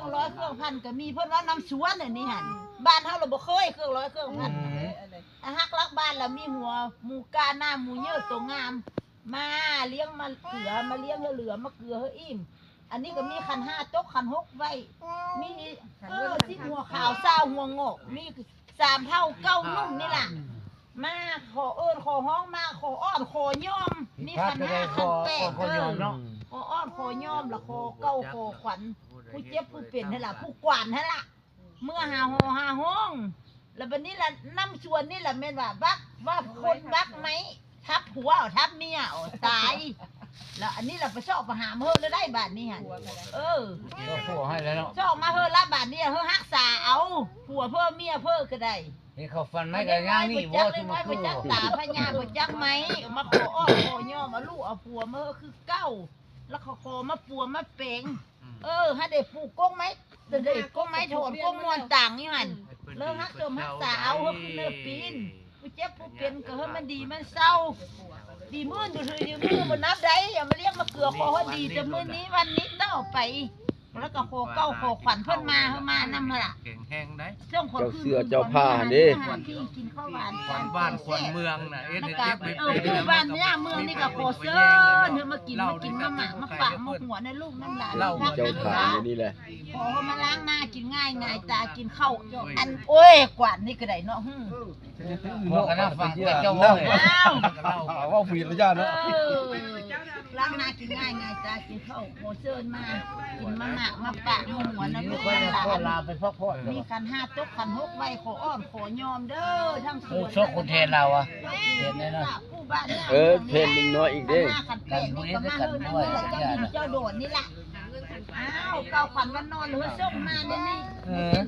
รื่องร้อยเครื่องพันก็มีเพิ่นว่าน้ำสวนอันนี้หั่นบ้านเฮาเราบ่เคยเครื่องร้อยเครื่องพันฮักรักบ้านแล้วมีหัวหมูกาหน้าหมูเยอะตัวงามมาเลี้ยงมาเกลือมาเลี้ยงเหลือมาเกลือเฮออิ่มอันนี้ก็มีคัน5ตกคัน6ไว้มีสิหัวขาว20หัวงอกมี3เท่า9นุ่มนี่ล่ะมาขอขอห้องมาขออ้อนขอย่อมมีคัน5คัน8ขออ้อนขอย่อมละขอเก้าขอขวัญผู้เจ็บผู้เปลี่ยนให้ล่ะผู้กวานให้ล่ะเมื่อหาห้องแล้วบัดนี้ล่ะน้ำชวนนี่ล่ะแม่นว่าคนบักไหมทับผัวทับเมียตายแล้วอันนี้เราไปชอบมาหาเพิ่มแล้วได้บาทนี้ฮะก็ผัวให้แล้วเนาะชอบมาเพิ่มละบาทนี้เพิ่มฮักษาเอาผัวเพิ่มเมียเพิ่มก็ได้นี่เขาฟันไม่กันย่างนี่บ่ที่มันคือ จักตาพญาบ่จักไหมมาขออ้อขอย่อมาลูกเอาผัวมาคือเก้าแล้วเขาขอมาปัวมาเป่งให้ได้ปลูกก้งไหมได้ก้งไหมโถนก้งมวนต่างนี่หันเลิกฮักเติมฮักษาเอาเพิ่มเนื้อปีนผู้เจ็บผู้เป็นก็เฮ้ยมันดีมันเศร้าดีมื่นอยู่ถือดีมื่นบนนับได้อย่ามาเรียกมาเกลือคอดีแต่มื่อนี้วันนี้ต้องเอาไปแล้วก็โคเก้าโคขวัญเพิ่นมานั่นล่ะเก่งแห้งได้เจ้าคนคือ เจ้าผ้าเด้ที่กินข้าวหวาน ขวัญบ้านขวัญเมืองน่ะเจ็บไปคือบ้านเนี่ยเมืองนี่ก็โคเซินเธอมากินมาหมากมาปากมาหัวในลูกน้ำลายเจ้าผ้านี่แหละขอมาล้างหน้ากินง่ายง่ายตากินข้าวอันโอ้ยกวาดนี่ก็ได้เนาะพวกกันฟังเจ้าว่าว่าฝีระยะเนาะล้างหน้ากินง่ายง่ายตากินข้าวโคเซินมากินมาหมากมาปากมาหัวในลูกน้ำลายไปพักผ่อนมีคัน5ตกคัน6ไว้ขออ้อมขอยอมเด้อทั้งสวนโชคคนเทนเราอ่ะเทนเนี่ยนะเทนลุงน้อยอีกเด้กันนี่ก็มาเฮ้ยเจ้าดินเจ้าโดดนี่แหละอ้าวเก่าขวัญวันนอนหรือส่งมาเนี่ยนี่